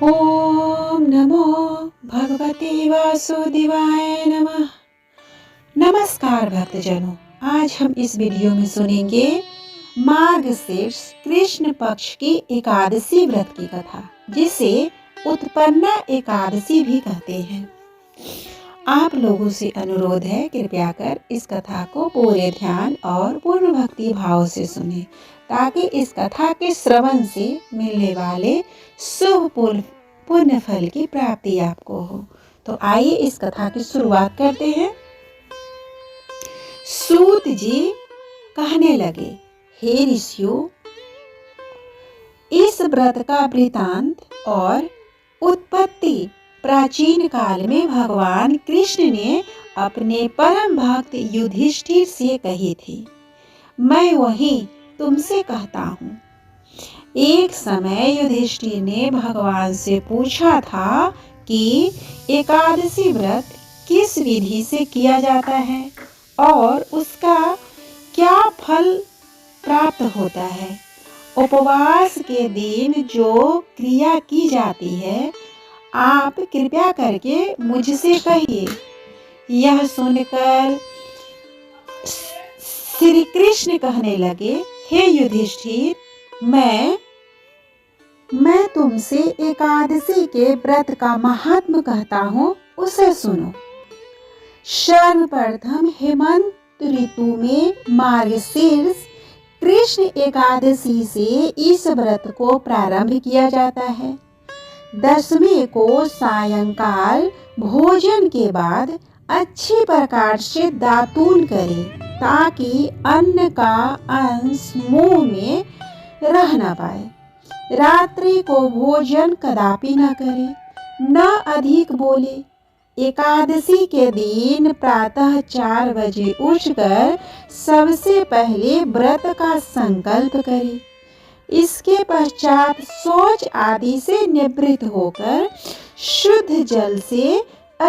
ओम नमो भगवते वासुदेवाय नमः। नमस्कार भक्तजनों, आज हम इस वीडियो में सुनेंगे मार्गशीर्ष कृष्ण पक्ष की एकादशी व्रत की कथा, जिसे उत्पन्ना एकादशी भी कहते हैं। आप लोगों से अनुरोध है, कृपया कर इस कथा को पूरे ध्यान और पूर्ण भक्ति भाव से सुने, ताकि इस कथा के श्रवण से मिलने वाले शुभ पुण्य फल की प्राप्ति आपको हो। तो आइए इस कथा की शुरुआत करते हैं। सूत जी कहने लगे, हे ऋषियों, इस व्रत का वृतांत और उत्पत्ति प्राचीन काल में भगवान कृष्ण ने अपने परम भक्त युधिष्ठिर से कही थी। मैं वही तुमसे कहता हूँ। एक समय युधिष्ठिर ने भगवान से पूछा था कि एकादशी व्रत किस विधि से किया जाता है और उसका क्या फल प्राप्त होता है। उपवास के दिन जो क्रिया की जाती है, आप कृपया करके मुझसे कहिए। यह सुनकर श्री कृष्ण कहने लगे, हे युधिष्ठिर, मैं तुमसे एकादशी के व्रत का महात्म कहता हूँ, उसे सुनो। सर्वप्रथम हेमंत ऋतु में मार्गशीर्ष कृष्ण एकादशी से इस व्रत को प्रारंभ किया जाता है। दशमी को सायंकाल भोजन के बाद अच्छी प्रकार से दातून करें, ताकि अन्न का अंश मुंह में रह न पाए। रात्रि को भोजन कदापि न करे, न अधिक बोले। एकादशी के दिन प्रातः 4 बजे उठकर सबसे पहले व्रत का संकल्प करे। इसके पश्चात शौच आदि से निवृत्त होकर शुद्ध जल से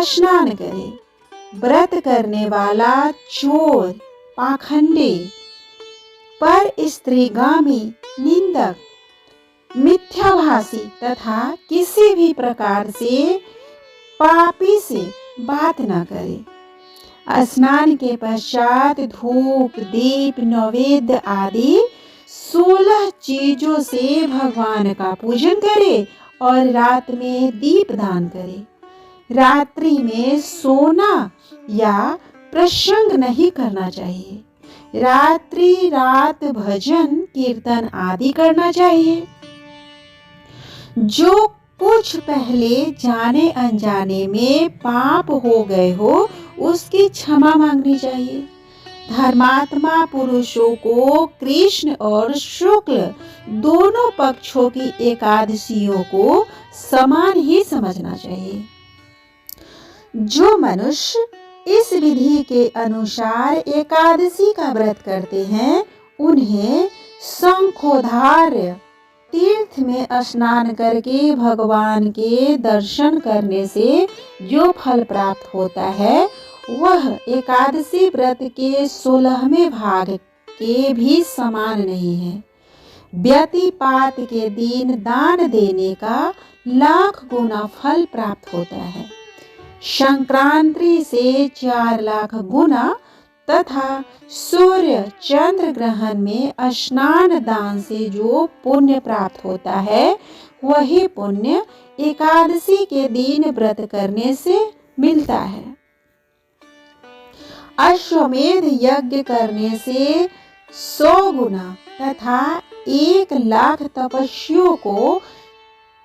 स्नान करे। व्रत करने वाला चोर, पाखंडी, पर स्त्रीगामी, निंदक, मिथ्याभाषी तथा किसी भी प्रकार से पापी से बात न करे। स्नान के पश्चात धूप, दीप, नैवेद्य आदि 16 चीजों से भगवान का पूजन करे और रात में दीपदान करे। रात्रि में सोना या प्रसंग नहीं करना चाहिए। रात भजन कीर्तन आदि करना चाहिए। जो कुछ पहले जाने अनजाने में पाप हो गए हो, उसकी क्षमा मांगनी चाहिए। धर्मात्मा पुरुषों को कृष्ण और शुक्ल दोनों पक्षों की एकादशियों को समान ही समझना चाहिए। जो मनुष्य इस विधि के अनुसार एकादशी का व्रत करते हैं, उन्हें शंखोधार्य तीर्थ में स्नान करके भगवान के दर्शन करने से जो फल प्राप्त होता है, वह एकादशी व्रत के 16वें भाग के भी समान नहीं है। व्यतिपात के दिन दान देने का लाख गुना फल प्राप्त होता है। संक्रांति से 4 लाख गुना तथा सूर्य चंद्र ग्रहण में स्नान दान से जो पुण्य प्राप्त होता है, वही पुण्य एकादशी के दिन व्रत करने से मिलता है। अश्वमेध यज्ञ करने से 100 गुना तथा 1 लाख तपस्वियों को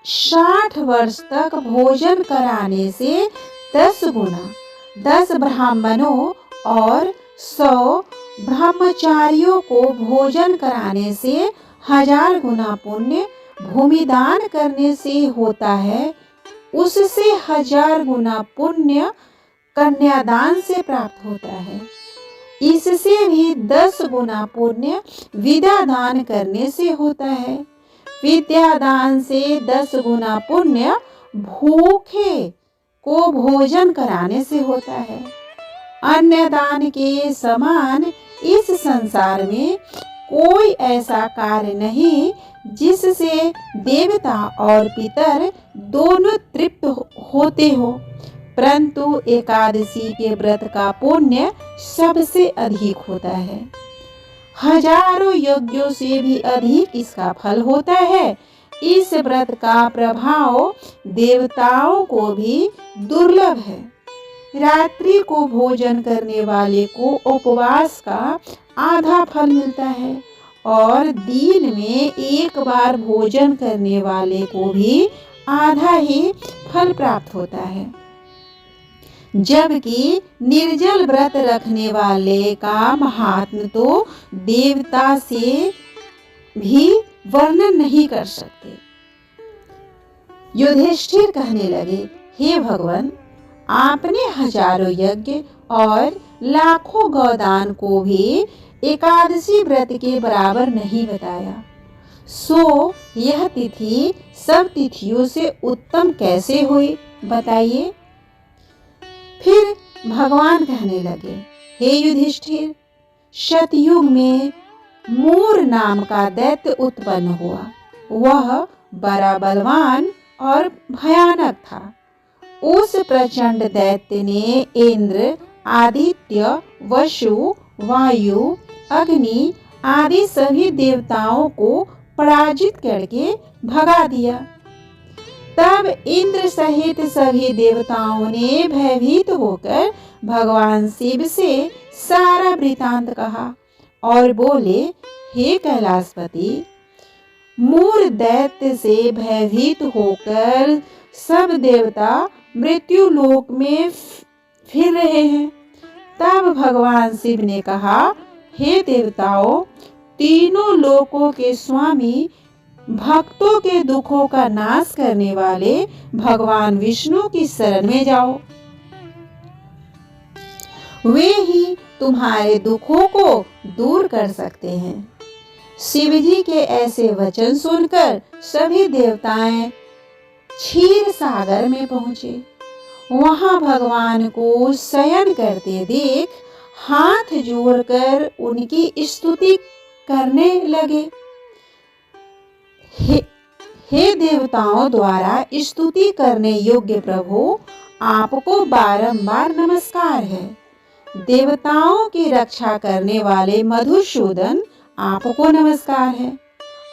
60 वर्ष तक भोजन कराने से 10 गुना, 10 ब्राह्मणों और 100 ब्रह्मचारियों को भोजन कराने से 1000 गुना पुण्य भूमिदान करने से होता है। उससे 1000 गुना पुण्य कन्यादान से प्राप्त होता है। इससे भी 10 गुना पुण्य विद्यादान करने से होता है। विद्यादान से 10 गुना पुण्य भूखे को भोजन कराने से होता है। अन्नदान के समान इस संसार में कोई ऐसा कार्य नहीं जिससे देवता और पितर दोनों तृप्त होते हो, परंतु एकादशी के व्रत का पुण्य सबसे अधिक होता है। हजारों यज्ञों से भी अधिक इसका फल होता है। इस व्रत का प्रभाव देवताओं को भी दुर्लभ है। रात्रि को भोजन करने वाले को उपवास का आधा फल मिलता है और दिन में एक बार भोजन करने वाले को भी आधा ही फल प्राप्त होता है, जबकि निर्जल व्रत रखने वाले का महात्म्य तो देवता से भी वर्णन नहीं कर सकते। युधिष्ठिर कहने लगे, हे भगवान, आपने हजारों यज्ञ और लाखों गौदान को भी एकादशी व्रत के बराबर नहीं बताया, सो यह तिथि सब तिथियों से उत्तम कैसे हुई, बताइए। फिर भगवान कहने लगे, हे युधिष्ठिर, सतयुग में मूर नाम का दैत्य उत्पन्न हुआ। वह बड़ा बलवान और भयानक था। उस प्रचंड दैत्य ने इंद्र, आदित्य, वसु, वायु, अग्नि आदि सभी देवताओं को पराजित करके भगा दिया। तब इंद्र सहित सभी देवताओं ने भयभीत होकर भगवान शिव से सारा वृतांत कहा और बोले, हे कैलाशपति, मूर दैत्य से भयभीत होकर सब देवता मृत्यु लोक में फिर रहे हैं। तब भगवान शिव ने कहा, हे देवताओं, तीनों लोकों के स्वामी, भक्तों के दुखों का नाश करने वाले भगवान विष्णु की शरण में जाओ। वे ही तुम्हारे दुखों को दूर कर सकते हैं। शिव जी के ऐसे वचन सुनकर सभी देवताएं क्षीर सागर में पहुंचे। वहां भगवान को शयन करते देख हाथ जोड़कर उनकी स्तुति करने लगे। हे देवताओं द्वारा स्तुति करने योग्य प्रभु, आपको बारंबार नमस्कार है। देवताओं की रक्षा करने वाले मधुसूदन, आपको नमस्कार है।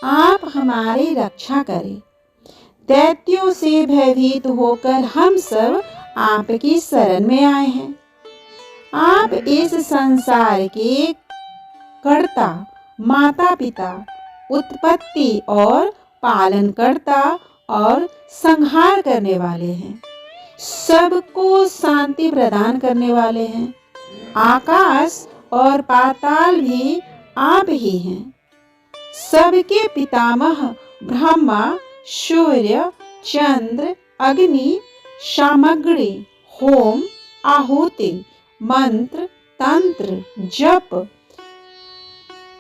आप हमारी रक्षा करें। दैत्यों से भयभीत होकर हम सब आपकी शरण में आए हैं। आप इस संसार के कर्ता, माता पिता, उत्पत्ति और पालन करता और संहार करने वाले हैं। सबको शांति प्रदान करने वाले हैं। आकाश और पाताल भी आप ही हैं। सबके पितामह ब्रह्मा, सूर्य, चंद्र, अग्नि, सामग्री, होम, आहुति, मंत्र, तंत्र, जप,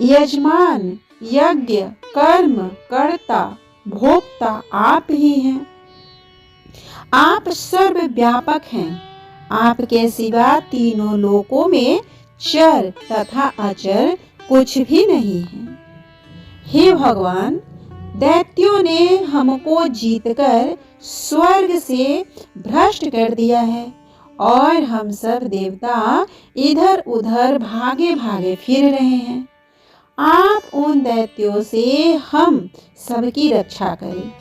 यजमान, यज्ञ, कर्म, कर्ता, भोक्ता आप ही हैं। आप सर्वव्यापक हैं। आपके सिवा तीनों लोकों में चर तथा अचर कुछ भी नहीं है। हे भगवान, दैत्यों ने हमको जीतकर स्वर्ग से भ्रष्ट कर दिया है और हम सब देवता इधर उधर भागे भागे फिर रहे हैं। आप उन दैत्यों से हम सबकी रक्षा करें।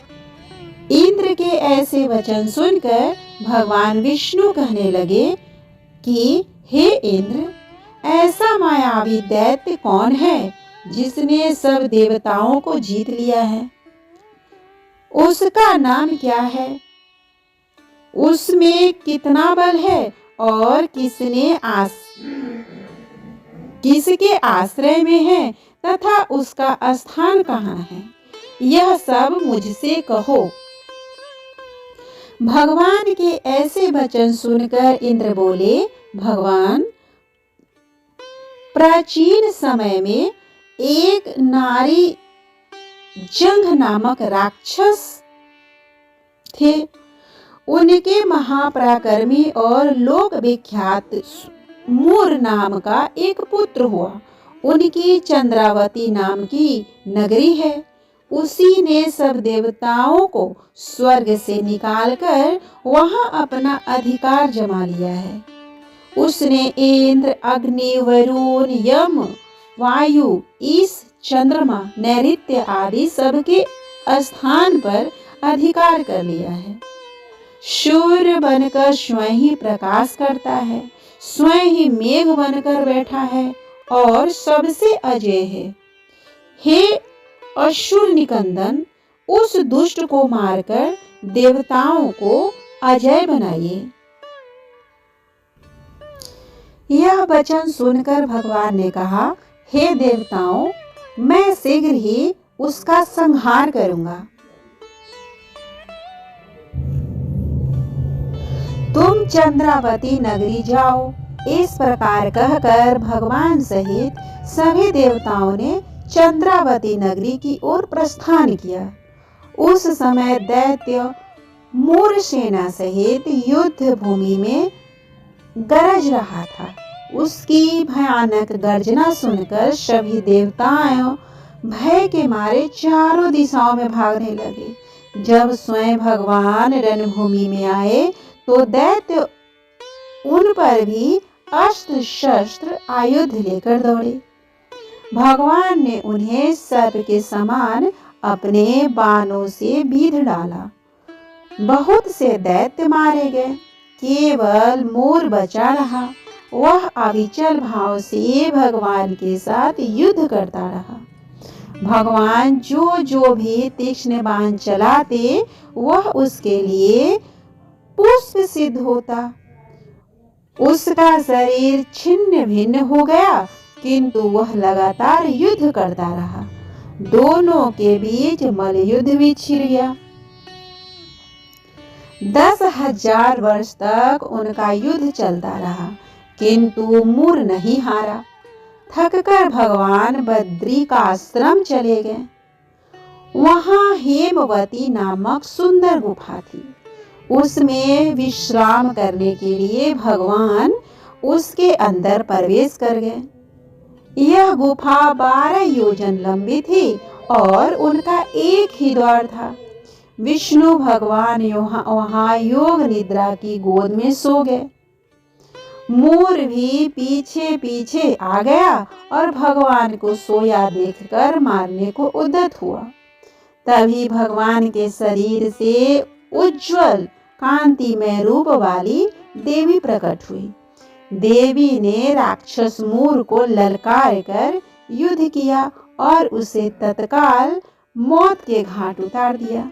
इंद्र के ऐसे वचन सुनकर भगवान विष्णु कहने लगे कि हे इंद्र, ऐसा मायावी दैत्य कौन है जिसने सब देवताओं को जीत लिया है? उसका नाम क्या है? उसमें कितना बल है और किसके आश्रय में है तथा उसका स्थान कहाँ है? यह सब मुझसे कहो। भगवान के ऐसे वचन सुनकर इंद्र बोले, भगवान, प्राचीन समय में एक नारी जंघ नामक राक्षस थे। उनके महापराक्रमी और लोक विख्यात मूर नाम का एक पुत्र हुआ। उनकी चंद्रावती नाम की नगरी है। उसी ने सब देवताओं को स्वर्ग से निकालकर वहां अपना अधिकार जमा लिया है। उसने इंद्र, अग्नि, वरुण, यम, वायु, ईश, चंद्रमा, नैऋत्य आदि सबके स्थान पर अधिकार कर लिया है। सूर्य बनकर स्वयं ही प्रकाश करता है, स्वयं ही मेघ बनकर बैठा है और सबसे अजय है। हे असुर निकंदन, उस दुष्ट को मारकर देवताओं को अजय बनाइए। यह वचन सुनकर भगवान ने कहा, हे देवताओं, मैं शीघ्र ही उसका संहार करूंगा। तुम चंद्रावती नगरी जाओ। इस प्रकार कहकर भगवान सहित सभी देवताओं ने चंद्रावती नगरी की ओर प्रस्थान किया। उस समय दैत्य मूर सेना सहित युद्ध भूमि में गरज रहा था। उसकी भयानक गर्जना सुनकर सभी देवताओं भय के मारे चारों दिशाओं में भागने लगे। जब स्वयं भगवान रणभूमि में आए तो दैत्य उन पर भी अस्त्र शस्त्र आयुध लेकर दौड़े। भगवान ने उन्हें सर्प के समान अपने बाणों से बीध डाला। बहुत से दैत्य मारे गए, केवल मोर बचा रहा। वह अविचल भाव से भगवान के साथ युद्ध करता रहा। भगवान जो भी तीक्ष्ण बाण चलाते वह उसके लिए पुष्प सिद्ध होता। उसका शरीर छिन्न भिन्न हो गया, किंतु वह लगातार युद्ध करता रहा। दोनों के बीच मल युद्ध भी छिड़ गया। 10,000 वर्ष तक उनका युद्ध चलता रहा, किंतु मूर नहीं हारा। थककर भगवान बद्री का आश्रम चले गए। वहां हेमवती नामक सुंदर गुफा थी। उसमें विश्राम करने के लिए भगवान उसके अंदर प्रवेश कर गए। यह गुफा 12 योजन लंबी थी और उनका एक ही द्वार था। विष्णु भगवान वहां योग निद्रा की गोद में सो गए। मोर भी पीछे पीछे आ गया और भगवान को सोया देखकर मारने को उद्यत हुआ। तभी भगवान के शरीर से उज्जवल कांतिमय रूप वाली देवी प्रकट हुई। देवी ने राक्षस मोर को ललकार कर युद्ध किया और उसे तत्काल मौत के घाट उतार दिया।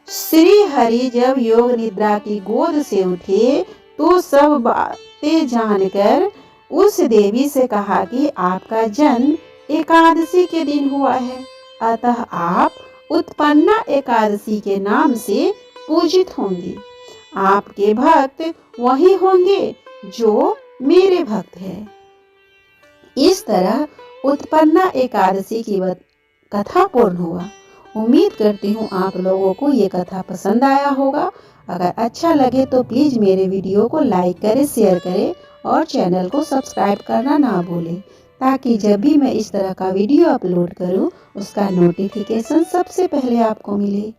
श्री हरि जब योग निद्रा की गोद से उठे तो सब बातें जानकर उस देवी से कहा कि आपका जन्म एकादशी के दिन हुआ है, अतः आप उत्पन्ना एकादशी के नाम से पूजित होंगी। आपके भक्त वही होंगे जो मेरे भक्त हैं। इस तरह उत्पन्ना एकादशी की कथा पूर्ण हुआ। उम्मीद करती हूँ आप लोगों को ये कथा पसंद आया होगा। अगर अच्छा लगे तो प्लीज़ मेरे वीडियो को लाइक करें, शेयर करें और चैनल को सब्सक्राइब करना ना भूलें, ताकि जब भी मैं इस तरह का वीडियो अपलोड करूँ उसका नोटिफिकेशन सबसे पहले आपको मिले।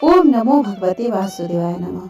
ओम नमो भगवते वासुदेवाय नमः।